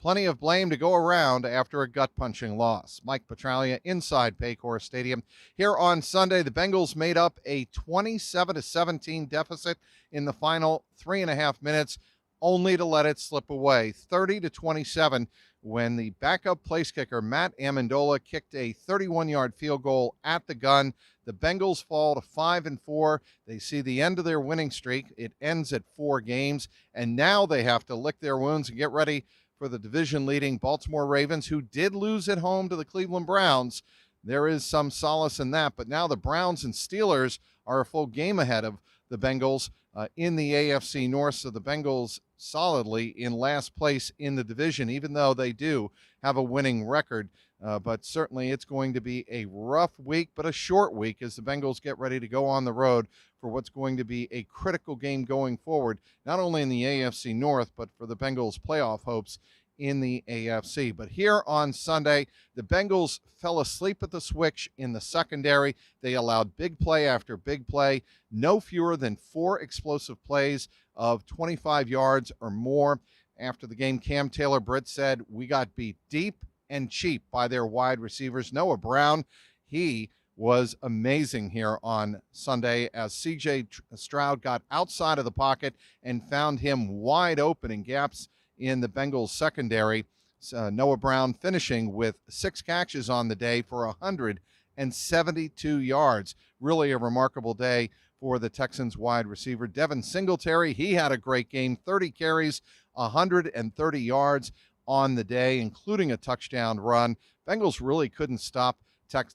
Plenty of blame to go around after a gut-punching loss. Mike Petraglia inside Paycor Stadium. Here on Sunday, the Bengals made up a 27-17 deficit in the final 3.5 minutes, only to let it slip away, 30-27, when the backup place kicker Matt Amendola kicked a 31-yard field goal at the gun. The Bengals fall to 5-4. They see the end of their winning streak. It ends at 4 games, and now they have to lick their wounds and get ready for the division-leading Baltimore Ravens, who did lose at home to the Cleveland Browns. There is some solace in that, but now the Browns and Steelers are a full game ahead of the Bengals in the AFC North, so the Bengals solidly in last place in the division, even though they do have a winning record. But certainly it's going to be a rough week, but a short week as the Bengals get ready to go on the road for what's going to be a critical game going forward, not only in the AFC North, but for the Bengals' playoff hopes in the AFC. But here on Sunday, the Bengals fell asleep at the switch in the secondary. They allowed big play after big play, no fewer than 4 explosive plays of 25 yards or more. After the game, Cam Taylor-Britt said, "We got beat deep and cheap by their wide receivers." Noah Brown, he was amazing here on Sunday as C.J. Stroud got outside of the pocket and found him wide open in gaps in the Bengals secondary. Noah Brown finishing with 6 catches on the day for 172 yards. Really a remarkable day for the Texans wide receiver. Devin Singletary, he had a great game, 30 carries, 130 yards on the day, including a touchdown run. Bengals really couldn't stop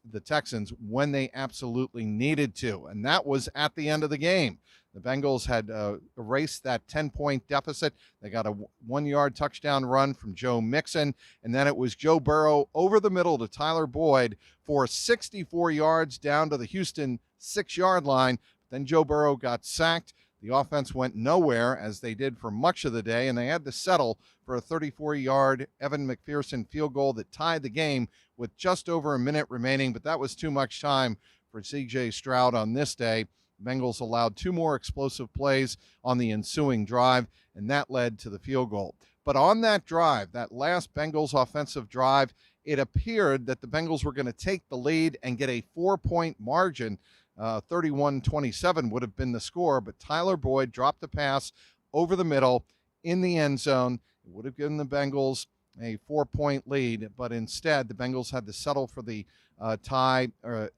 the Texans when they absolutely needed to, and that was at the end of the game. The Bengals had erased that 10-point deficit. They got a 1-yard touchdown run from Joe Mixon, and then it was Joe Burrow over the middle to Tyler Boyd for 64 yards down to the Houston 6-yard line. Then Joe Burrow got sacked. The offense went nowhere, as they did for much of the day, and they had to settle for a 34-yard Evan McPherson field goal that tied the game with just over a minute remaining, but that was too much time for C.J. Stroud on this day. Bengals allowed 2 more explosive plays on the ensuing drive, and that led to the field goal. But on that drive, that last Bengals offensive drive, it appeared that the Bengals were going to take the lead and get a 4-point margin. 31-27 would have been the score, but Tyler Boyd dropped the pass over the middle in the end zone. It would have given the Bengals a 4-point lead, but instead the Bengals had to settle for the tie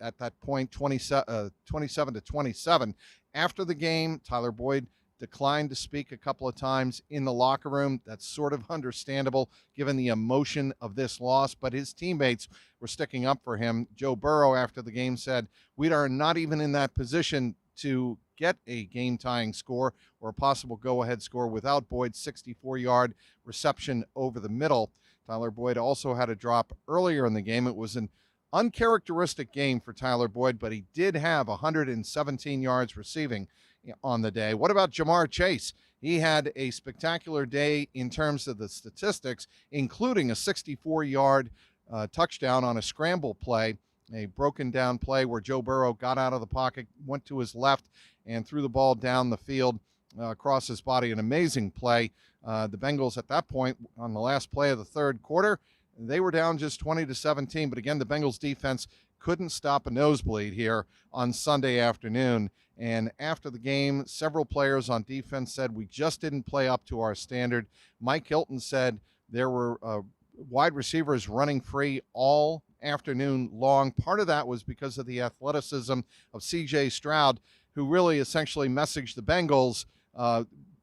at that point, 27-27. After the game, Tyler Boyd declined to speak a couple of times in the locker room. That's sort of understandable given the emotion of this loss, but his teammates were sticking up for him. Joe Burrow, after the game, said, "We are not even in that position to get a game-tying score or a possible go-ahead score without Boyd's 64-yard reception over the middle." Tyler Boyd also had a drop earlier in the game. It was an uncharacteristic game for Tyler Boyd, but he did have 117 yards receiving on the day. What about Jamar Chase? He had a spectacular day in terms of the statistics, including a 64-yard touchdown on a scramble play, a broken down play where Joe Burrow got out of the pocket, went to his left, and threw the ball down the field across his body. An amazing play. The Bengals at that point, on the last play of the third quarter, they were down just 20-17. But again, the Bengals defense couldn't stop a nosebleed here on Sunday afternoon. And after the game, several players on defense said, "We just didn't play up to our standard." Mike Hilton said there were wide receivers running free all afternoon long. Part of that was because of the athleticism of C.J. Stroud, who really essentially messaged the Bengals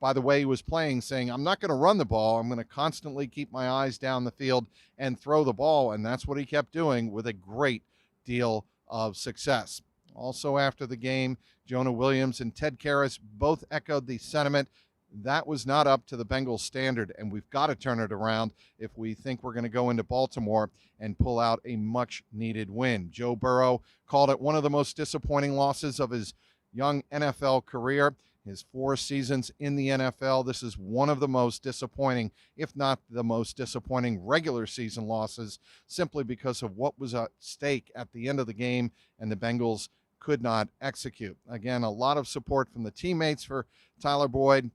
by the way he was playing, saying, "I'm not going to run the ball. I'm going to constantly keep my eyes down the field and throw the ball." And that's what he kept doing with a great deal of success. Also after the game, Jonah Williams and Ted Karras both echoed the sentiment that was not up to the Bengals standard, and we've got to turn it around if we think we're going to go into Baltimore and pull out a much-needed win. Joe Burrow called it one of the most disappointing losses of his young NFL career. His 4 seasons in the NFL, this is one of the most disappointing, if not the most disappointing, regular season losses, simply because of what was at stake at the end of the game, and the Bengals could not execute. Again, a lot of support from the teammates for Tyler Boyd.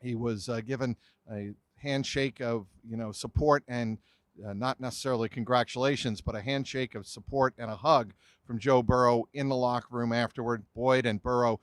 He was given handshake of, support and not necessarily congratulations, but a handshake of support and a hug from Joe Burrow in the locker room afterward. Boyd and Burrow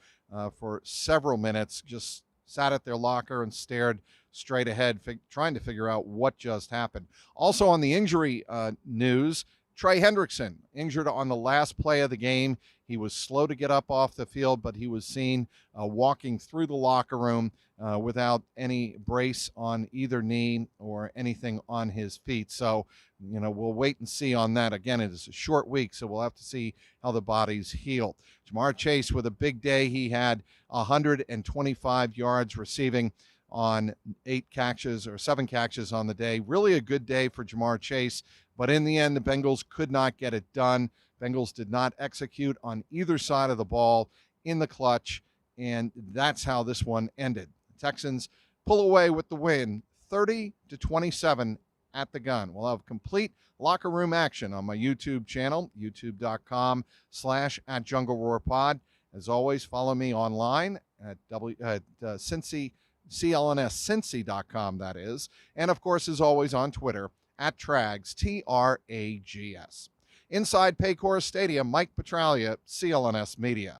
for several minutes just sat at their locker and stared straight ahead, trying to figure out what just happened. Also on the injury news, Trey Hendrickson, injured on the last play of the game. He was slow to get up off the field, but he was seen walking through the locker room without any brace on either knee or anything on his feet. So, we'll wait and see on that. Again, it is a short week, so we'll have to see how the bodies heal. Ja'Marr Chase with a big day. He had 125 yards receiving on 7 catches on the day. Really a good day for Ja'Marr Chase, but in the end, the Bengals could not get it done. Bengals did not execute on either side of the ball in the clutch, and that's how this one ended. The Texans pull away with the win, 30-27 at the gun. We'll have complete locker room action on my YouTube channel, youtube.com/@JungleRoarPod. As always, follow me online at CLNSCincy.com, that is. And, of course, as always, on Twitter, @Trags, TRAGS. Inside Paycor Stadium, Mike Petraglia, CLNS Media.